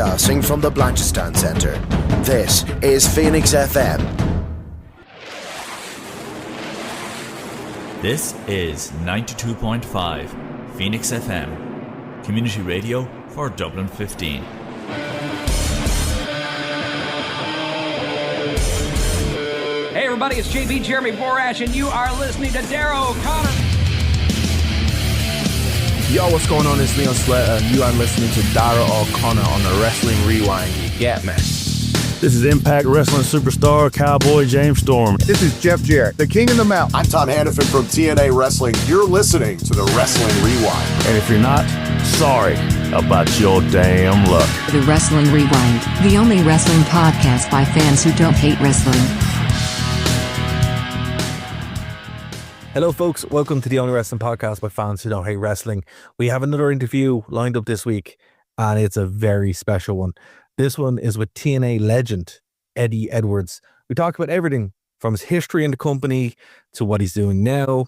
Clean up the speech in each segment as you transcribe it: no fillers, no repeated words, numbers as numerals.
Broadcasting from the Blanchistan Centre, this is Phoenix FM. This is 92.5 Phoenix FM, community radio for Dublin 15. Hey everybody, it's JB Jeremy Borash, and you are listening to Darrow O'Connor. Yo, what's going on? It's Leon Sweat, and you are listening to Darrow O'Connor on the Wrestling Rewind. You get me? This is Impact Wrestling superstar Cowboy James Storm. This is Jeff Jarrett, the King of the Mountain. I'm Tom Hannafin from TNA Wrestling. You're listening to the Wrestling Rewind. And if you're not, sorry about your damn luck. The Wrestling Rewind, the only wrestling podcast by fans who don't hate wrestling. Hello, folks. Welcome to the only wrestling podcast by fans who don't hate wrestling. We have another interview lined up this week, and it's a very special one. This one is with TNA legend Eddie Edwards. We talk about everything from his history in the company to what he's doing now,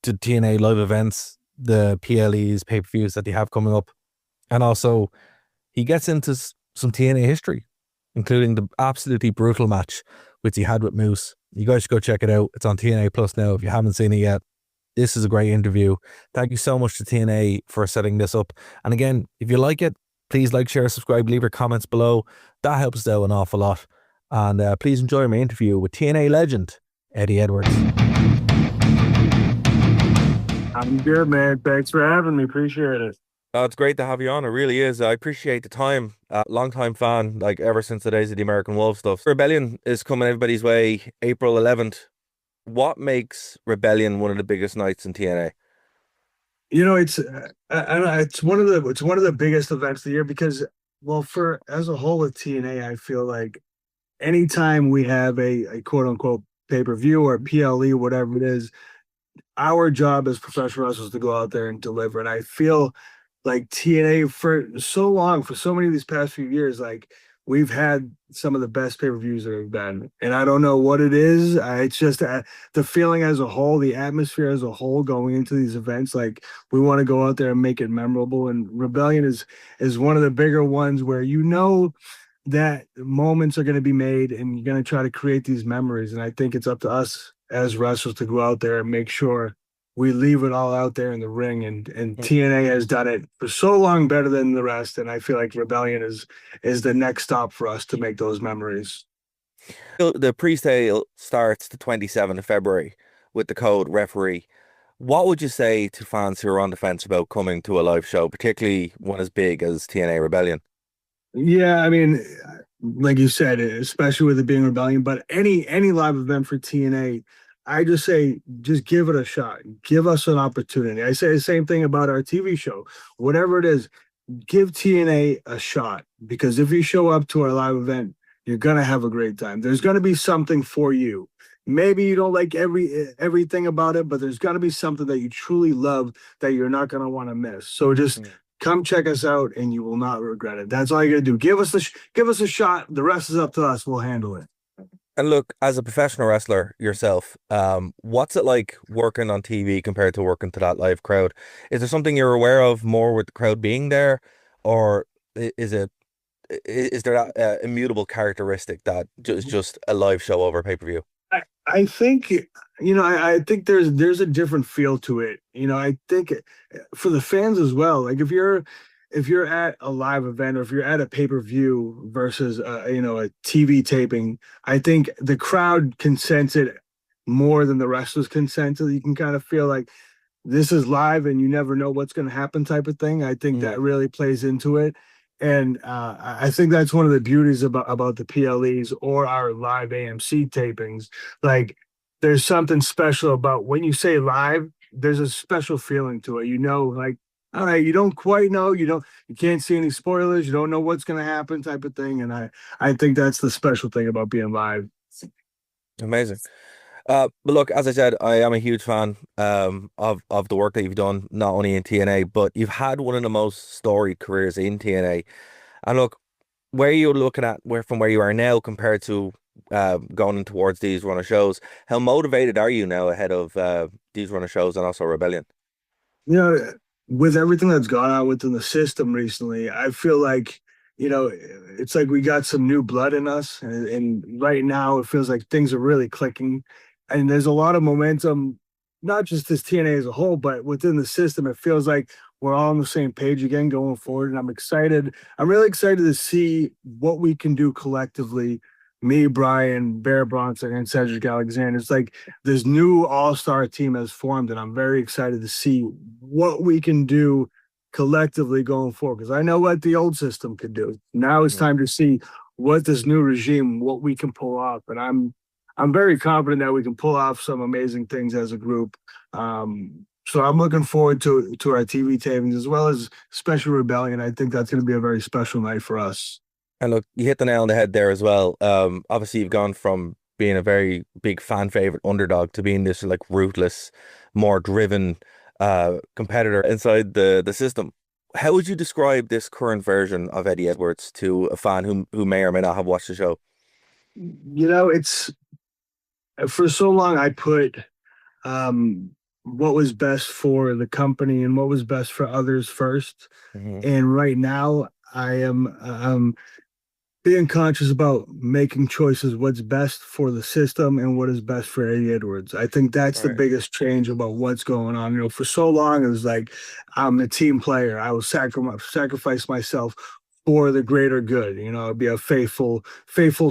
to TNA live events, the PLEs, pay-per-views that they have coming up. And also, he gets into some TNA history, including the absolutely brutal match which he had with Moose. You guys should go check it out. It's on TNA Plus now if you haven't seen it yet. This is a great interview. Thank you so much to TNA for setting this up. And again, if you like it, please like, share, subscribe, leave your comments below. That helps us out an awful lot. And please enjoy my interview with TNA legend Eddie Edwards. I'm good, man. Thanks for having me. Appreciate it. Oh, it's great to have you on. It really is. I appreciate the time. Long-time fan, like ever since the days of the American Wolf stuff. Rebellion is coming everybody's way April 11th. What makes Rebellion one of the biggest nights in TNA? You know, it's one of the biggest events of the year because, well, for as a whole with TNA, I feel like anytime we have a quote unquote pay-per-view or PLE, whatever it is, our job as professional wrestlers to go out there and deliver. And I feel like TNA for so long, for so many of these past few years, like we've had some of the best pay-per-views that have been, and I don't know what it is. It's just the feeling as a whole, the atmosphere as a whole going into these events. Like we want to go out there and make it memorable. And Rebellion is one of the bigger ones where you know that moments are going to be made, and you're going to try to create these memories. And I think it's up to us as wrestlers to go out there and make sure we leave it all out there in the ring, and TNA has done it for so long better than the rest. And I feel like Rebellion is the next stop for us to make those memories. The pre-sale starts the 27th of February with the code referee. What would you say to fans who are on the fence about coming to a live show, particularly one as big as TNA Rebellion? Yeah, I mean, like you said, especially with it being Rebellion, but any live event for TNA, I just say, just give it a shot. Give us an opportunity. I say the same thing about our TV show. Whatever it is, give TNA a shot. Because if you show up to our live event, you're going to have a great time. There's going to be something for you. Maybe you don't like everything about it, but there's going to be something that you truly love that you're not going to want to miss. So just come check us out, and you will not regret it. That's all you got to do. Give us a shot. The rest is up to us. We'll handle it. And look, as a professional wrestler yourself, what's it like working on TV compared to working to that live crowd? Is there something you're aware of more with the crowd being there, or is there that immutable characteristic that is just a live show over pay-per-view? I think, I think there's a different feel to it. I think for the fans as well, like if you're at a live event or if you're at a pay-per-view versus a TV taping, I think the crowd can sense it more than the wrestlers can sense it. You can kind of feel like this is live and you never know what's going to happen type of thing. I think that really plays into it. And I think that's one of the beauties about the PLEs or our live AMC tapings. Like there's something special about when you say live, there's a special feeling to it. Like, all right, you don't quite know, you can't see any spoilers, you don't know what's going to happen type of thing. And I think that's the special thing about being live. Amazing. But look, as I said, I am a huge fan of the work that you've done, not only in TNA, but you've had one of the most storied careers in TNA. And look, where you're looking at from where you are now compared to going towards these run of shows, how motivated are you now ahead of these run of shows and also Rebellion? With everything that's gone on within the system recently, I feel like it's like we got some new blood in us, and right now it feels like things are really clicking, and there's a lot of momentum, not just this TNA as a whole, but within the system. It feels like we're all on the same page again going forward, and I'm excited. I'm really excited to see what we can do collectively. Me, Brian, Bear Bronson, and Cedric Alexander. It's like this new all-star team has formed, and I'm very excited to see what we can do collectively going forward, because I know what the old system could do. Now it's time to see what this new regime, what we can pull off, and I'm very confident that we can pull off some amazing things as a group. So I'm looking forward to our TV tapings as well as Special Rebellion. I think that's going to be a very special night for us. And look, you hit the nail on the head there as well. Obviously, you've gone from being a very big fan favorite underdog to being this like ruthless, more driven competitor inside the system. How would you describe this current version of Eddie Edwards to a fan who may or may not have watched the show? It's for so long I put what was best for the company and what was best for others first. And right now I am being conscious about making choices, what's best for the system and what is best for Eddie Edwards. I think that's the biggest change about what's going on. For so long, it was like, I'm a team player. I will sacrifice myself for the greater good. I'll be a faithful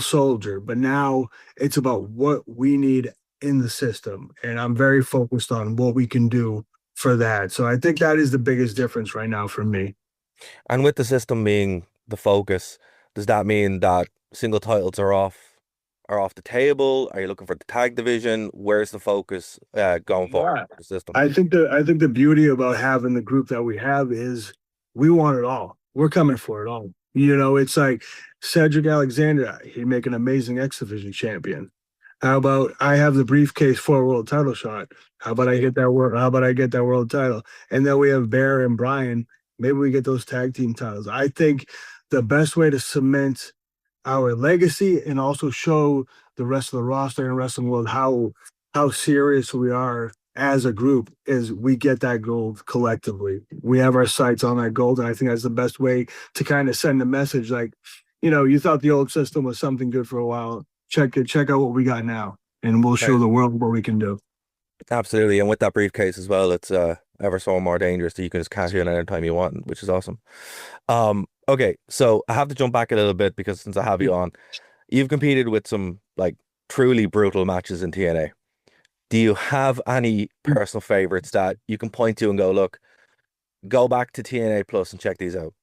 soldier. But now it's about what we need in the system. And I'm very focused on what we can do for that. So I think that is the biggest difference right now for me. And with the system being the focus, does that mean that single titles are off the table? Are you looking for the tag division? Where's the focus going forward for the system? I think the beauty about having the group that we have is we want it all. We're coming for it all. It's like Cedric Alexander, he'd make an amazing X Division champion. How about I have the briefcase for a world title shot? How about I get that world title? And then we have Bear and Brian. Maybe we get those tag team titles. I think the best way to cement our legacy and also show the rest of the roster and wrestling world how serious we are as a group is we get that gold collectively. We have our sights on that gold, and I think that's the best way to kind of send a message like, you thought the old system was something good for a while. Check out what we got now, and we'll show the world what we can do. Absolutely. And with that briefcase as well, it's ever so more dangerous that you can just cash in anytime you want, which is awesome. Okay, so I have to jump back a little bit because since I have you on, you've competed with some like truly brutal matches in TNA. Do you have any personal favorites that you can point to and go, look, go back to TNA Plus and check these out?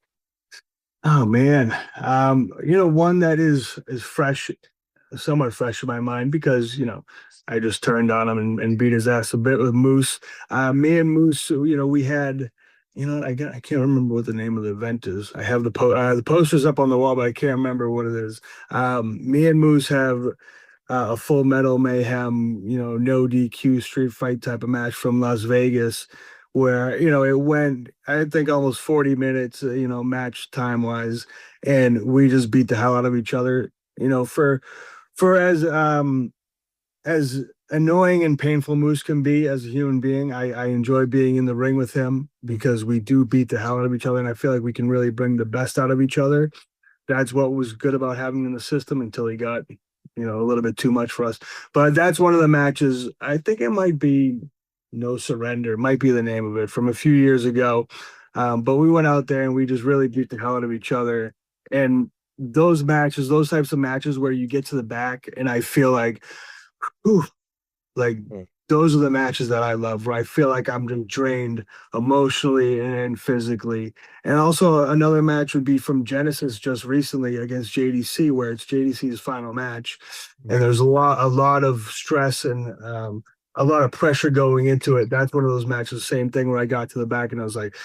Oh man. One that is fresh, somewhat fresh in my mind because, I just turned on him and beat his ass a bit with Moose. Me and Moose, we had, I can't remember what the name of the event is. I have the posters up on the wall, but I can't remember what it is. Me and Moose have a Full Metal Mayhem, no DQ street fight type of match from Las Vegas where, it went, I think almost 40 minutes, match time wise. And we just beat the hell out of each other, for as annoying and painful Moose can be as a human being, I enjoy being in the ring with him because we do beat the hell out of each other, and I feel like we can really bring the best out of each other. That's what was good about having him in the system until he got, a little bit too much for us. But that's one of the matches. I think it might be No Surrender, might be the name of it from a few years ago. But we went out there and we just really beat the hell out of each other. And those types of matches where you get to the back and I feel like, those are the matches that I love, where I feel like I'm just drained emotionally and physically. And also another match would be from Genesis just recently against JDC, where it's JDC's final match. And there's a lot of stress and a lot of pressure going into it. That's one of those matches, same thing where I got to the back and I was like,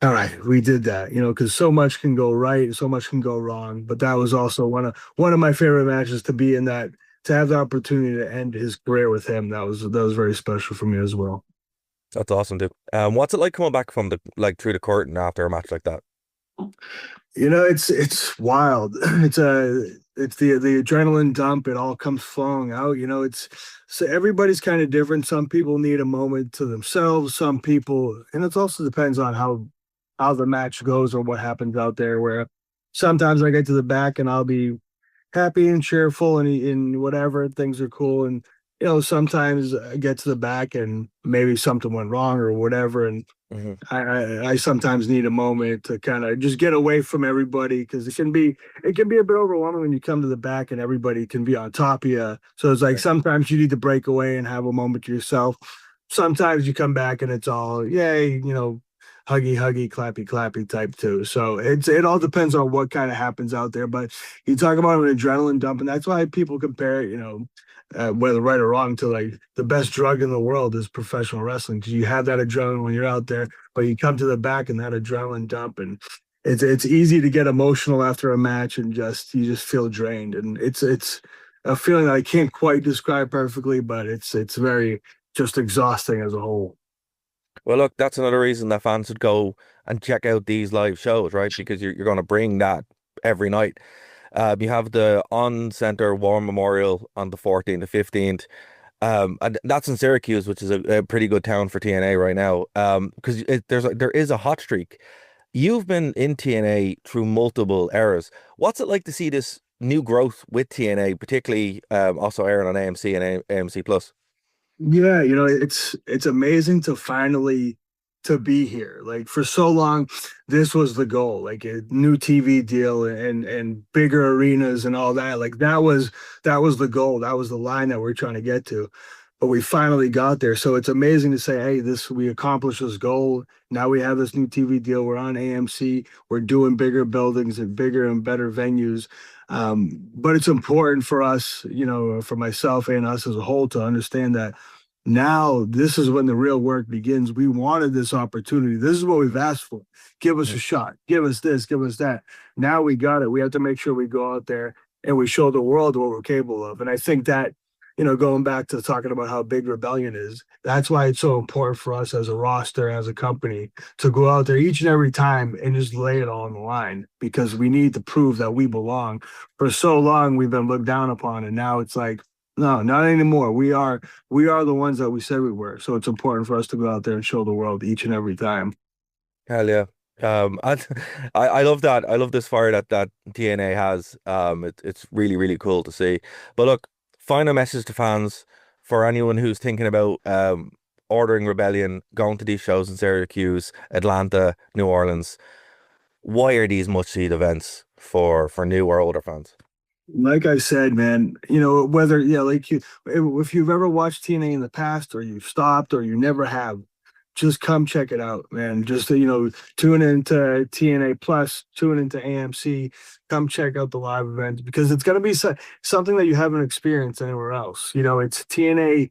all right, we did that, because so much can go right, so much can go wrong. But that was also one of my favorite matches to be in that, to have the opportunity to end his career with him. That was very special for me as well. That's awesome, dude. What's it like coming back from through the curtain after a match like that? It's wild. It's the adrenaline dump. It all comes flowing out. So everybody's kind of different. Some people need a moment to themselves. Some people, and it also depends on how the match goes or what happens out there. Where sometimes I get to the back and I'll be happy and cheerful and whatever, things are cool. And, sometimes I get to the back and maybe something went wrong or whatever. And I sometimes need a moment to kind of just get away from everybody, because it can be a bit overwhelming when you come to the back and everybody can be on top of you. So it's like sometimes you need to break away and have a moment to yourself. Sometimes you come back and it's all yay, huggy, clappy type too. So it all depends on what kind of happens out there. But you talk about an adrenaline dump, and that's why people compare it, whether right or wrong, to like the best drug in the world is professional wrestling, because you have that adrenaline when you're out there, but you come to the back and that adrenaline dump, and it's easy to get emotional after a match and you just feel drained, and it's a feeling that I can't quite describe perfectly, but it's very just exhausting as a whole. Well, look, that's another reason that fans would go and check out these live shows, right? Because you're going to bring that every night. You have the On Center War Memorial on the 14th to 15th. And that's in Syracuse, which is a pretty good town for TNA right now. Because there is a hot streak. You've been in TNA through multiple eras. What's it like to see this new growth with TNA, particularly also airing on AMC and AMC Plus? Yeah, it's amazing to finally to be here. Like, for so long, this was the goal, like a new TV deal and bigger arenas and all that. Like that was the goal. That was the line that we're trying to get to. But we finally got there. So it's amazing to say, hey, we accomplished this goal. Now we have this new TV deal. We're on AMC. We're doing bigger buildings and bigger and better venues. But it's important for us, for myself and us as a whole, to understand that now this is when the real work begins. We wanted this opportunity. This is what we've asked for. Give us a shot. Give us this. Give us that. Now we got it. We have to make sure we go out there and we show the world what we're capable of. And I think that, going back to talking about how big Rebellion is, that's why it's so important for us as a roster, as a company, to go out there each and every time and just lay it all on the line, because we need to prove that we belong. For so long, we've been looked down upon, and now it's like, no, not anymore. We are the ones that we said we were. So it's important for us to go out there and show the world each and every time. Hell yeah. I love that. I love this fire that TNA has. It's really, really cool to see. But look, final message to fans for anyone who's thinking about ordering Rebellion, going to these shows in Syracuse, Atlanta, New Orleans. Why are these must-see events for new or older fans? Like I said, man, whether, if you've ever watched TNA in the past, or you've stopped, or you never have, just come check it out, man. Just, tune into TNA Plus, tune into AMC, come check out the live events, because it's going to be something that you haven't experienced anywhere else. It's TNA.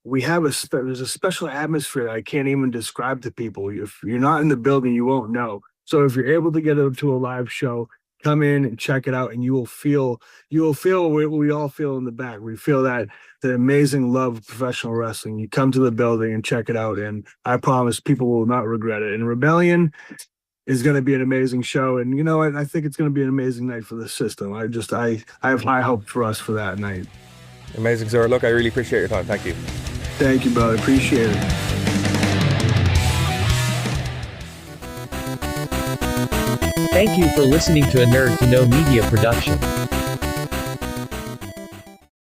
There's a special atmosphere that I can't even describe to people. If you're not in the building, you won't know. So if you're able to get to a live show, come in and check it out, and you will feel what we all feel in the back. We feel that the amazing love of professional wrestling. You come to the building and check it out, and I promise people will not regret it. And Rebellion is going to be an amazing show, and I think it's going to be an amazing night for the system. I have high hope for us for that night. Amazing, sir. Look, I really appreciate your time. Thank you. Thank you, brother. Appreciate it. Thank you for listening to a Nerd to Know Media production.